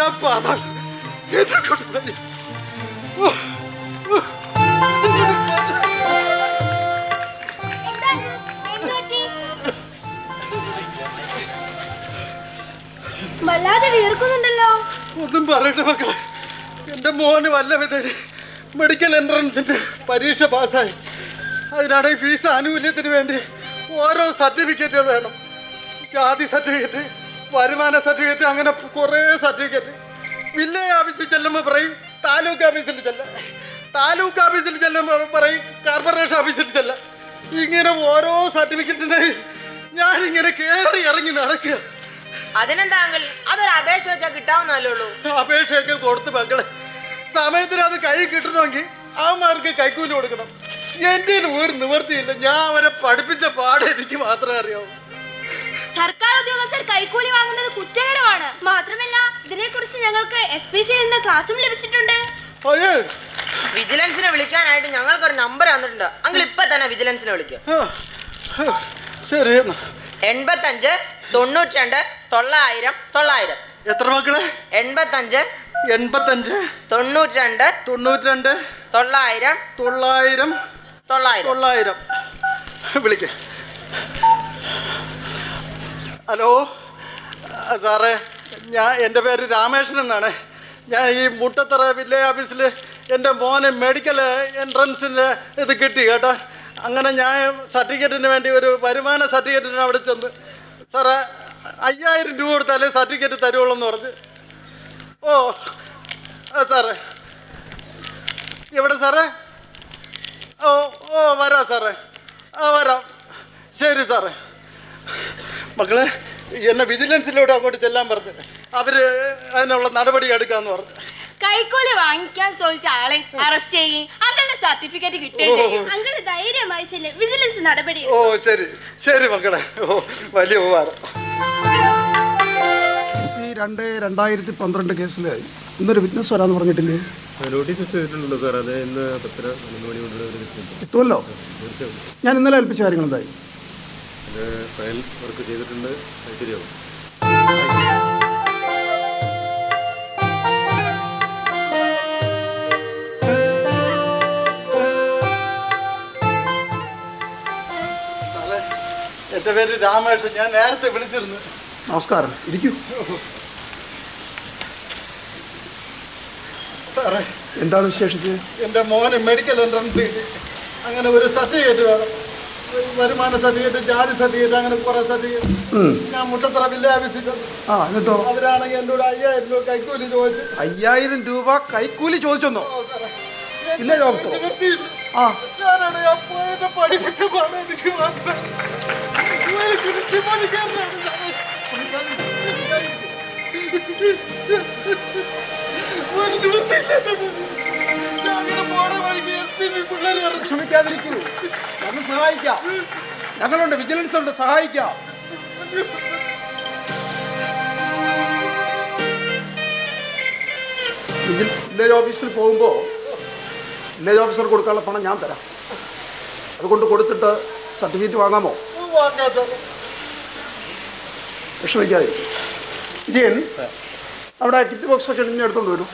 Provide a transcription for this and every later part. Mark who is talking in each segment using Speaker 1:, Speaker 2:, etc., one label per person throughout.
Speaker 1: ഞാൻ പാതാണ് എന്നെ കൊണ്ട് വയ്യ.
Speaker 2: വല്ലാതെ വീർക്കുന്നുണ്ടല്ലോ.
Speaker 1: ഒന്നും പറയണ്ട മക്കളെ, എൻ്റെ മോന് വല്ല വിധേന മെഡിക്കൽ എൻട്രൻസിൻ്റെ പരീക്ഷ പാസ്സായി. അതിനാണ് ഫീസ് ആനുകൂല്യത്തിന് വേണ്ടി ഓരോ സർട്ടിഫിക്കറ്റുകൾ വേണം. ജാതി സർട്ടിഫിക്കറ്റ്, വരുമാന സർട്ടിഫിക്കറ്റ്, അങ്ങനെ കുറേ സർട്ടിഫിക്കറ്റ്. വില്ലേജ് ഓഫീസിൽ ചെല്ലുമ്പോൾ പറയും താലൂക്ക് ഓഫീസിൽ ചെല്ലാം, താലൂക്ക് ഓഫീസിൽ ചെല്ലുമ്പോൾ പറയും കോർപ്പറേഷൻ ഓഫീസിൽ ചെല്ലാം. ഇങ്ങനെ ഓരോ സർട്ടിഫിക്കറ്റിൻ്റെ ഞാനിങ്ങനെ കയറി ഇറങ്ങി നടക്കുക.
Speaker 3: അതിനെന്താ അങ്കിൾ, അതൊരു അപേക്ഷ വെച്ചാൽ കിട്ടാവുന്നല്ലേ ഉള്ളൂ.
Speaker 1: അപേക്ഷയൊക്കെ കൊടുത്ത് മക്കളെ, സമയത്തിന് അത് കൈ കിട്ടണമെങ്കിൽ അവന്മാർക്ക് കൈക്കൂലി കൊടുക്കണം. എൻ്റെ ഒരു നിവൃത്തിയില്ല. ഞാൻ അവരെ പഠിപ്പിച്ച പാടെ എനിക്ക് മാത്രമേ അറിയാവൂ.
Speaker 2: സർക്കാർ ഉദ്യോഗസ്ഥർ കൈക്കൂലി വാങ്ങുന്നത് കുറ്റകരമാണ്. മാത്രമല്ല ഇതിനെക്കുറിച്ച് ഞങ്ങൾക്ക് SPCയിൽ നിന്ന് ക്ലാസും ലഭിച്ചിട്ടുണ്ട്.
Speaker 3: വിജിലൻസിനെ വിളിക്കാനായിട്ട് ഞങ്ങൾക്കൊരു നമ്പർ തന്നിട്ടുണ്ട്. അങ്കിൾ ഇപ്പൊ തന്നെ വിജിലൻസിനെ വിളിക്കുക.
Speaker 1: ശരി.
Speaker 3: 85 92 900 900.
Speaker 1: എത്ര മക്കളെ?
Speaker 3: 85
Speaker 1: 92
Speaker 3: 92 900
Speaker 1: 900 വിളിക്ക. ഹലോ സാറേ, എൻ്റെ പേര് രാമേഷൻ എന്നാണ്. ഞാൻ ഈ മുട്ടത്തറ വില്ലേജ് ഓഫീസിൽ എൻ്റെ മോന് മെഡിക്കൽ എൻട്രൻസിൻ്റെ ഇത് കിട്ടി കേട്ടോ. അങ്ങനെ ഞാൻ സർട്ടിഫിക്കറ്റിന് വേണ്ടി ഒരു വരുമാന സർട്ടിഫിക്കറ്റിന് അവിടെ ചെന്ന് സാറേ 5000 രൂപ കൊടുത്താലേ സർട്ടിഫിക്കറ്റ് തരുള്ളൂ എന്ന് പറഞ്ഞ്. ഓ സാറേ, എവിടെ സാറേ? ഓ വരാം സാറേ, വരാം. ശരി സാറേ. മക്കളെ, എന്നെ വിജിലൻസിലൂടെ അങ്ങോട്ട് ചെല്ലാൻ പറഞ്ഞു. അവർ അതിനുള്ള നടപടി എടുക്കാമെന്ന് പറഞ്ഞു.
Speaker 2: കൈക്കൂലി വാങ്ങിക്കാൻ ചോദിച്ച ആളെ അറസ്റ്റ് ചെയ്യും, അങ്ങളുടെ സർട്ടിഫിക്കറ്റ് കിട്ടുകയും ചെയ്യും. അങ്ങളുടെ ധൈര്യമായി വിജിലൻസ് നടപടി.
Speaker 1: ഓ ശരി ശരി മക്കളെ. ഓ വലിയ ഉപകാരം.
Speaker 4: 2012 കേസിലായി ഇന്നൊരു വിറ്റ്നസ് വരാമെന്ന് പറഞ്ഞിട്ടില്ലേ?
Speaker 5: നോട്ടീസ് ചെയ്തിട്ടുണ്ടല്ലോ സാർ. അത് ഇന്ന് 10 മണി
Speaker 4: എത്തുമല്ലോ. ഞാൻ ഇന്നലെ ഏൽപ്പിച്ച കാര്യങ്ങൾ എന്തായി?
Speaker 5: അത് ഫയൽ വർക്ക് ചെയ്തിട്ടുണ്ട്. ശരിയാവും.
Speaker 1: എൻ്റെ പേര് രാമേഷ്. ഞാൻ നേരത്തെ വിളിച്ചിരുന്നു.
Speaker 4: നമസ്കാരം, ഇരിക്കൂ.
Speaker 1: സാറേ,
Speaker 4: എന്താണ് വിശേഷിച്ച്?
Speaker 1: എൻ്റെ മോന് മെഡിക്കൽ എൻട്രൻസ് കിട്ടി. അങ്ങനെ ഒരു സർട്ടിഫിക്കറ്റ് വേണം. വരുമാന സർട്ടിഫിക്കറ്റ്, ജാതി സർട്ടിഫിക്കറ്റ്, അങ്ങനെ കുറേ സർട്ടിഫിക്കറ്റ്. ഞാൻ മുട്ടത്തറ വില്ലേജ് ഓഫീസിൽ ചെന്നു.
Speaker 4: എന്നിട്ടോ?
Speaker 1: അവരാണെങ്കിൽ എന്നോട് 5000 രൂപ കൈക്കൂലി ചോദിച്ചു.
Speaker 4: 5000 രൂപ കൈക്കൂലി ചോദിച്ചെന്നോ? Village officer?
Speaker 1: ഞാനാണ് ഞാൻ പോയത് പഠിപ്പിച്ച പാടെ എനിക്ക് മാത്രം.
Speaker 4: ക്ഷമിക്കാതിരിക്കൂ, ഞങ്ങൾ സഹായിക്കാം. ഞങ്ങളുണ്ട്, വിജിലൻസ് ഉണ്ട്, സഹായിക്കാം. വില്ലേജ് ഓഫീസിൽ പോകുമ്പോൾ വില്ലേജ് ഓഫീസർ കൊടുക്കാനുള്ള പണം ഞാൻ തരാം. അതുകൊണ്ട് കൊടുത്തിട്ട് സർട്ടിഫിക്കറ്റ് വാങ്ങാമോ? വിഷമിക്കാതിരിക്കും. വിജയൻ, അവിടെ കിറ്റ് ബോക്സൊക്കെ ഇങ്ങനെ എടുത്തോണ്ട് വരും.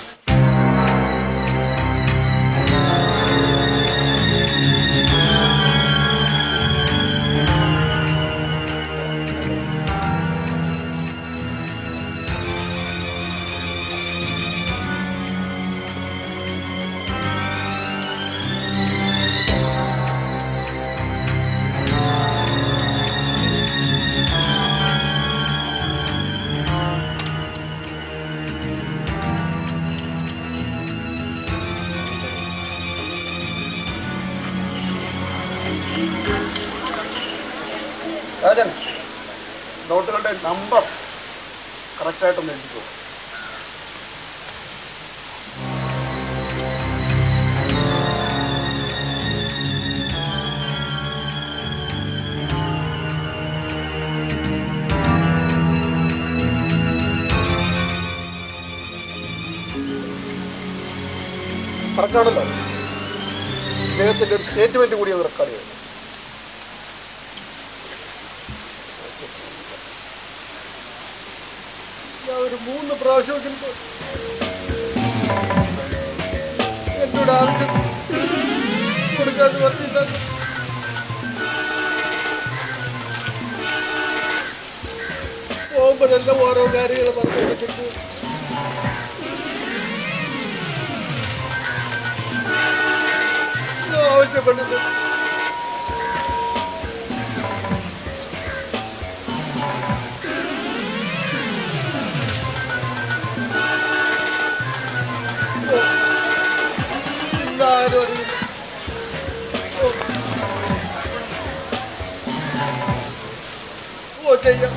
Speaker 4: നോട്ടുകളുടെ നമ്പർ കറക്റ്റായിട്ടൊന്ന് എഴുതിക്കോ. കറക്റ്റാണല്ലോ. അദ്ദേഹത്തിൻ്റെ ഒരു സ്റ്റേറ്റ്മെൻറ്റ് കൂടി അത് റെക്കോർഡ് ചെയ്തു.
Speaker 1: ഞാൻ ഒരു 3 പ്രാവശ്യമെങ്കിലും എന്നോട് ആവശ്യം കൊടുക്കാതെ പറഞ്ഞില്ല. പോകുമ്പോഴെല്ലാം ഓരോ കാര്യങ്ങൾ പറഞ്ഞിട്ടുണ്ട്. ആവശ്യപ്പെട്ടത് ആരും അറിയില്ല. ചെയ്യാം.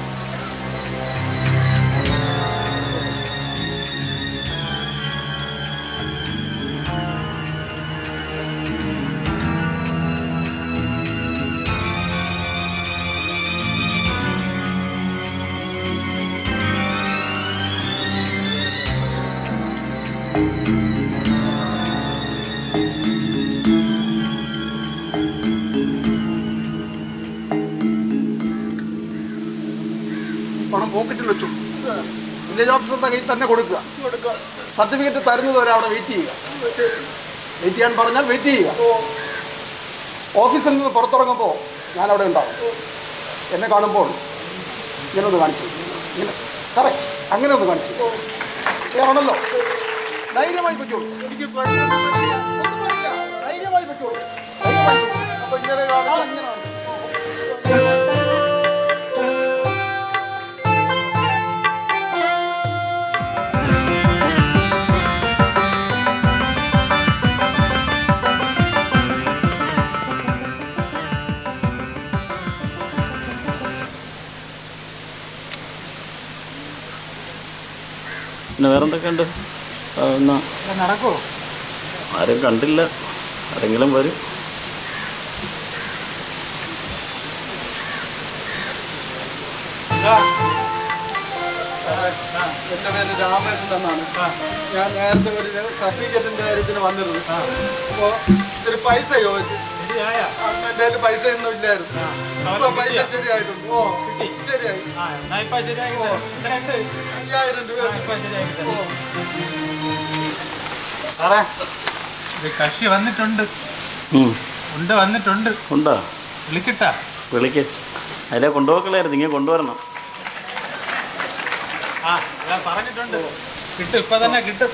Speaker 4: പണം പോക്കറ്റിൽ വെച്ചു. വില്ലേജ് ഓഫീസറുടെ കയ്യിൽ തന്നെ കൊടുക്കുക. സർട്ടിഫിക്കറ്റ് തരുന്നത് വരെ അവിടെ വെയിറ്റ് ചെയ്യുക. വെയിറ്റ് ചെയ്യാൻ പറഞ്ഞാൽ വെയിറ്റ് ചെയ്യുക. ഓഫീസിൽ നിന്ന് പുറത്തിറങ്ങുമ്പോൾ ഞാനവിടെ ഉണ്ടാവും. എന്നെ കാണുമ്പോൾ ഇങ്ങനെ ഒന്ന് കാണിച്ചു, ഇങ്ങനെ കറക്റ്റ് അങ്ങനെ ഒന്ന് കാണിച്ചു. ആണല്ലോ, ധൈര്യമായി പറ്റുള്ളൂ.
Speaker 1: എനിക്ക് ധൈര്യമായി
Speaker 4: പറ്റുള്ളൂ.
Speaker 1: അപ്പൊ ഇങ്ങനെ കാണാം.
Speaker 6: പിന്നെ വേറെന്തൊക്കെയുണ്ട്? എന്നാ
Speaker 4: നടക്കുമോ?
Speaker 6: ആരും കണ്ടില്ല. ആരെങ്കിലും വരും.
Speaker 1: എൻ്റെ പേര് രാമേഷൻ എന്നാണ്. ഞാൻ നേരത്തെ ഒരു സർട്ടിഫിക്കറ്റിൻ്റെ കാര്യത്തിന് വന്നിരുന്നു. അപ്പോൾ ഇതൊരു പൈസ ചോദിച്ചു. എൻ്റെ കയ്യിൽ പൈസ ഒന്നും ഇല്ലായിരുന്നു. ഇപ്പൊ പൈസ ശരിയായിട്ടുണ്ട്. ഓ ശരിയായി. 5000 രൂപ.
Speaker 5: സാറേ ഇത് കക്ഷി വന്നിട്ടുണ്ട്. വന്നിട്ടുണ്ട്.
Speaker 6: ഉണ്ടോ?
Speaker 5: വിളിക്കട്ടാ?
Speaker 6: വിളിക്ക്. അതിലെ കൊണ്ടുപോക്കലായിരുന്നു. ഇങ്ങനെ കൊണ്ടുവരണം.
Speaker 5: ആ ഞാൻ പറഞ്ഞിട്ടുണ്ട്. കിട്ടും, ഇപ്പൊ തന്നെ കിട്ടും.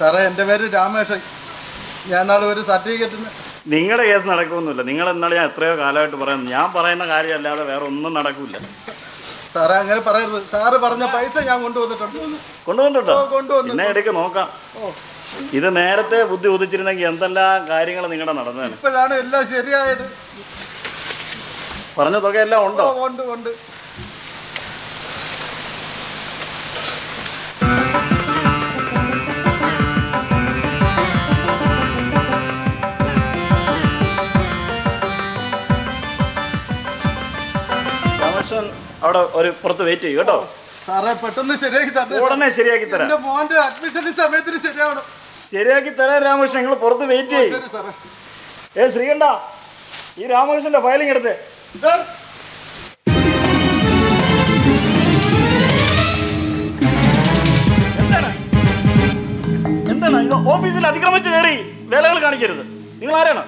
Speaker 1: സാറേ എൻ്റെ പേര് രാമേഷൻ. ഞാൻ നാളെ ഒരു സർട്ടിഫിക്കറ്റിന്.
Speaker 6: നിങ്ങളുടെ കേസ് നടക്കുമൊന്നുമില്ല. നിങ്ങൾ എന്നാലും ഞാൻ എത്രയോ കാലമായിട്ട് പറയുന്നു. ഞാൻ പറയുന്ന കാര്യമല്ലാതെ വേറെ ഒന്നും നടക്കില്ല.
Speaker 1: സാറേ അങ്ങനെ പറയരുത്. സാറ് പറഞ്ഞ പൈസ ഞാൻ കൊണ്ടുവന്നിട്ടുണ്ട്.
Speaker 6: കൊണ്ടുവന്നിട്ടുണ്ടോ?
Speaker 1: കൊണ്ടുവന്നു.
Speaker 6: എന്നെ എടുക്ക് നോക്കാം. ഇത് നേരത്തെ ബുദ്ധി ഉദിച്ചിരുന്നെങ്കിൽ എന്തെല്ലാം കാര്യങ്ങൾ നിങ്ങളുടെ നടന്നതാണ്.
Speaker 1: ഇപ്പോഴാണ് എല്ലാം ശരിയായത്.
Speaker 6: പറഞ്ഞ തുകയെല്ലാം ഉണ്ടോ?
Speaker 1: ഉണ്ട് ഉണ്ട്.
Speaker 6: അവിടെ ഒരു പുറത്ത് വെയിറ്റ് ചെയ്യും കേട്ടോ.
Speaker 1: സാറേ പെട്ടെന്ന് ശരിയാക്കി തരാം.
Speaker 6: ഉടനെ ശരിയാക്കി തരാം.
Speaker 1: എന്റെ മോന്റെ അഡ്മിഷന്റെ സമയത്തിന് ശരിയാവണം.
Speaker 6: ശരിയാക്കി തരാം രാമകൃഷ്ണൻ. നിങ്ങൾ പുറത്ത് വെയിറ്റ് ചെയ്യും. ശ്രീകണ്ഠ, ഈ രാമകൃഷ്ണന്റെ ഫയലിംഗ് എടുത്തേ. എന്താണ് ഇത്? ഓഫീസിൽ അതിക്രമിച്ച് കയറി വേലകൾ കാണിക്കരുത്. നിങ്ങൾ ആരാണ്?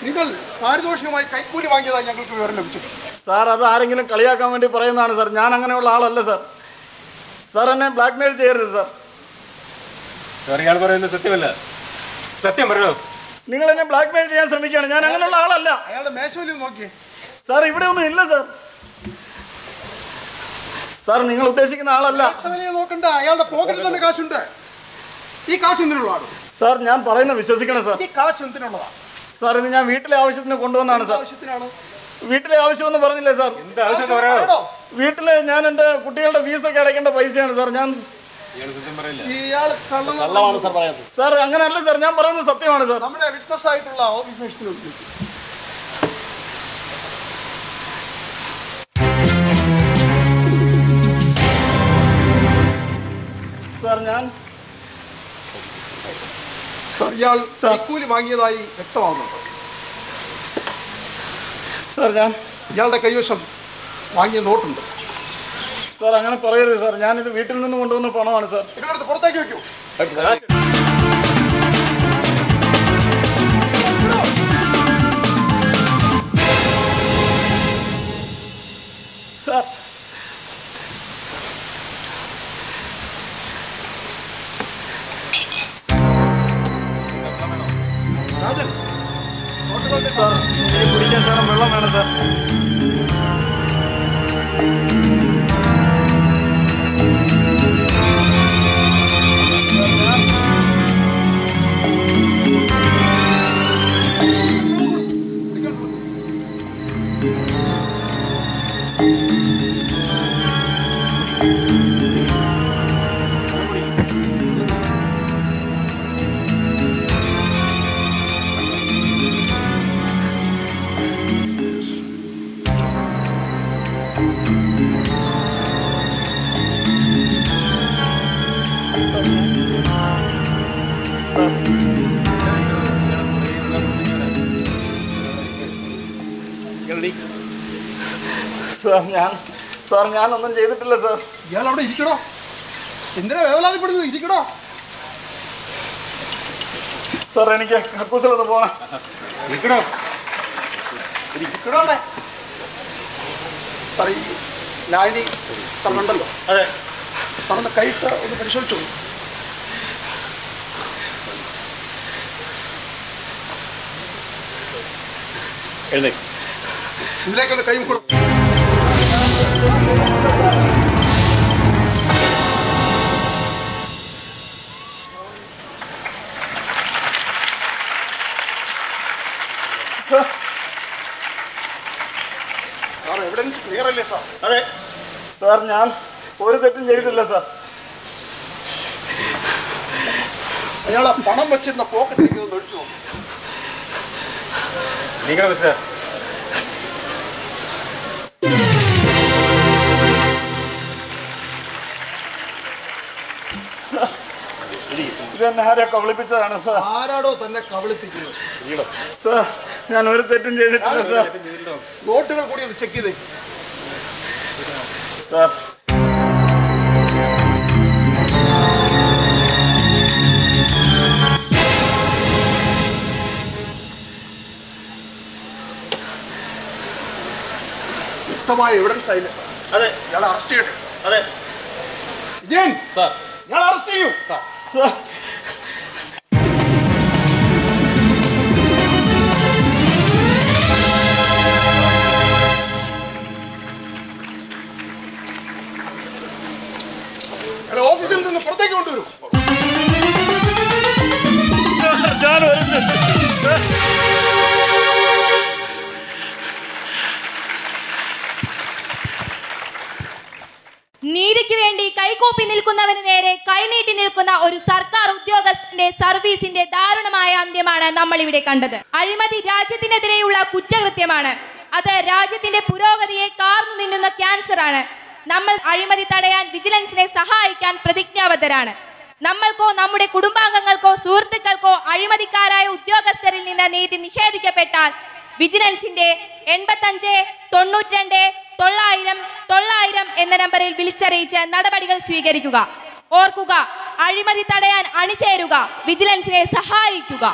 Speaker 4: നിങ്ങൾ പാരിതോഷികമായി കൈക്കൂലി വാങ്ങിയതായി ഞങ്ങൾക്ക് വിവരം ലഭിച്ചിട്ടുണ്ട്.
Speaker 6: സാർ അത് ആരെങ്കിലും കളിയാക്കാൻ വേണ്ടി പറയുന്നതാണ് സാർ. ഞാൻ അങ്ങനെയുള്ള ആളല്ല സാർ. സാർ എന്നെ ബ്ലാക്ക്മെയിൽ ചെയ്യരുത് സാർ.
Speaker 5: ഇയാൾ പറയുന്നത് സത്യമല്ല. സത്യം പറയണോ?
Speaker 6: നിങ്ങൾ എന്നെ ബ്ലാക്ക്മെയിൽ ചെയ്യാൻ ശ്രമിക്കുകയാണ്. ഞാൻ അങ്ങനെയുള്ള ആളല്ല.
Speaker 4: അയാളുടെ മേശവിൽ നോക്കിയേ.
Speaker 6: സാർ ഇവിടെ ഒന്നും ഇല്ല സാർ. സാർ നിങ്ങൾ ഉദ്ദേശിക്കുന്ന ആളല്ല.
Speaker 4: നോക്കണ്ട, അയാളുടെ പോക്കറ്റിൽ തന്നെ കാശുണ്ട്. ഈ കാശ് എന്തിനുള്ളതാണ്?
Speaker 6: സാർ ഞാൻ പറയുന്നത് വിശ്വസിക്കണം സാർ.
Speaker 4: ഈ കാശ് എന്തിനുള്ളതാണ്
Speaker 6: സാർ? ഇത് ഞാൻ വീട്ടിലെ ആവശ്യത്തിന് കൊണ്ടുവന്നാണ് സാർ. വീട്ടിലെ ആവശ്യമെന്ന് പറഞ്ഞില്ലേ സാർ? വീട്ടിലെ ഞാൻ എൻ്റെ കുട്ടികളുടെ ഫീസൊക്കെ അടയ്ക്കേണ്ട പൈസയാണ് സാർ. ഞാൻ സാർ അങ്ങനെയല്ല സാർ. ഞാൻ പറയുന്നത് സത്യമാണ് സാർ.
Speaker 4: നമ്മുടെ വിറ്റ്നസ് ആയിട്ടുള്ള ഓഫീസേഴ്സിന്
Speaker 6: സാർ ഞാൻ
Speaker 4: സാർ ഇയാൾ കൈക്കൂലി വാങ്ങിയതായി വ്യക്തമാകുന്നുണ്ട്.
Speaker 6: സാർ ഞാൻ
Speaker 4: ഇയാളുടെ കൈവശം വാങ്ങിയ നോട്ടുണ്ട്.
Speaker 6: സാർ അങ്ങനെ പറയരുത് സാർ, ഞാനിത് വീട്ടിൽ നിന്ന് കൊണ്ടുവന്ന പണമാണ് സാർ.
Speaker 4: ഇതെടുത്ത് പുറത്തേക്ക് വെക്കൂ.
Speaker 6: സാർ
Speaker 4: രാജൻ, നോട്ടുകളുടെ
Speaker 6: സാർ എനിക്ക് കുടിക്കാൻ സാർ വെള്ളം വേണം സാർ. സാർ ഞാനൊന്നും ചെയ്തിട്ടില്ല സാർ.
Speaker 4: ഇയാൾ അവിടെ ഇരിക്കണോ? എന്തിനാ വേവലാതിപ്പെടുന്നത്? ഇരിക്കണോ?
Speaker 6: സാർ എനിക്ക് കക്കൂസിലൊന്ന് പോകണം.
Speaker 4: ഇരിക്കണോ? ഇരിക്കണോ? സാർ ഈ ലായനി സാറുണ്ടല്ലോ.
Speaker 1: അതെ.
Speaker 4: സാറിൻ്റെ കൈയിട്ട് ഒന്ന് പരിശോധിച്ചു. ഇതിലേക്കൊന്ന് കൈ കൊടുക്കും. സാർ എവിഡൻസ് ക്ലിയർ അല്ലേ സാർ?
Speaker 1: അതെ
Speaker 6: സാർ ഞാൻ ഒരു തെറ്റും ചെയ്തിട്ടില്ല സാർ.
Speaker 4: അയാളെ പണം വെച്ചിരുന്ന പോക്കറ്റിലേക്ക് ഒന്ന് ഒഴിച്ചു നോക്കും.
Speaker 5: സാർ
Speaker 6: ഇതെന്നെ ആരെ കബളിപ്പിച്ചതാണ് സാർ.
Speaker 4: ആരാടോ തന്നെ കബളിപ്പിക്കുന്നത്?
Speaker 6: സാർ ഞാൻ ഒരു തെറ്റും ചെയ്തിട്ടില്ല സാർ.
Speaker 4: നോട്ടുകൾ കൂടി ഒന്ന് ചെക്ക് ചെയ്തേ.
Speaker 6: സാർ
Speaker 4: വ്യക്തമായ എവിഡൻസ് ആയില്ലേ സാർ?
Speaker 1: അതെ
Speaker 4: ഇയാളെ അറസ്റ്റ് ചെയ്യട്ടെ.
Speaker 1: അതെ
Speaker 4: വിജയൻ
Speaker 1: സാർ.
Speaker 4: ഇയാളെ അറസ്റ്റ് ചെയ്യൂ.
Speaker 6: സാർ
Speaker 4: ഇയാളെ ഓഫീസിൽ നിന്ന് പുറത്തേക്ക് കൊണ്ടുവരൂ.
Speaker 6: ഞാൻ ഒരു തെറ്റും
Speaker 2: നീതിക്ക് വേണ്ടി കൈകൂപ്പി നിൽക്കുന്നവന് നേരെ കൈനീട്ടി നിൽക്കുന്ന ഒരു സർക്കാർ ഉദ്യോഗസ്ഥന്റെ സർവീസിന്റെ ദാരുണമായ അന്ത്യമാണ് നമ്മൾ ഇവിടെ കണ്ടത്. അഴിമതി രാജ്യത്തിനെതിരെയുള്ള കുറ്റകൃത്യമാണ്. അത് രാജ്യത്തിന്റെ പുരോഗതിയെ കാർന്നു നിന്നുന്ന ക്യാൻസർ ആണ്. നമ്മൾ അഴിമതി തടയാൻ വിജിലൻസിനെ സഹായിക്കാൻ പ്രതിജ്ഞാബദ്ധരാണ്. നമ്മൾക്കോ നമ്മുടെ കുടുംബാംഗങ്ങൾക്കോ സുഹൃത്തുക്കൾക്കോ അഴിമതിക്കാരായ ഉദ്യോഗസ്ഥരിൽ നിന്ന് നീതി നിഷേധിക്കപ്പെട്ടാൽ വിജിലൻസിന്റെ 85 92 900 900 എന്ന നമ്പറിൽ വിളിച്ചറിയിച്ച് നടപടികൾ സ്വീകരിക്കുക. ഓർക്കുക, അഴിമതി തടയാൻ അണിചേരുക, വിജിലൻസിനെ സഹായിക്കുക.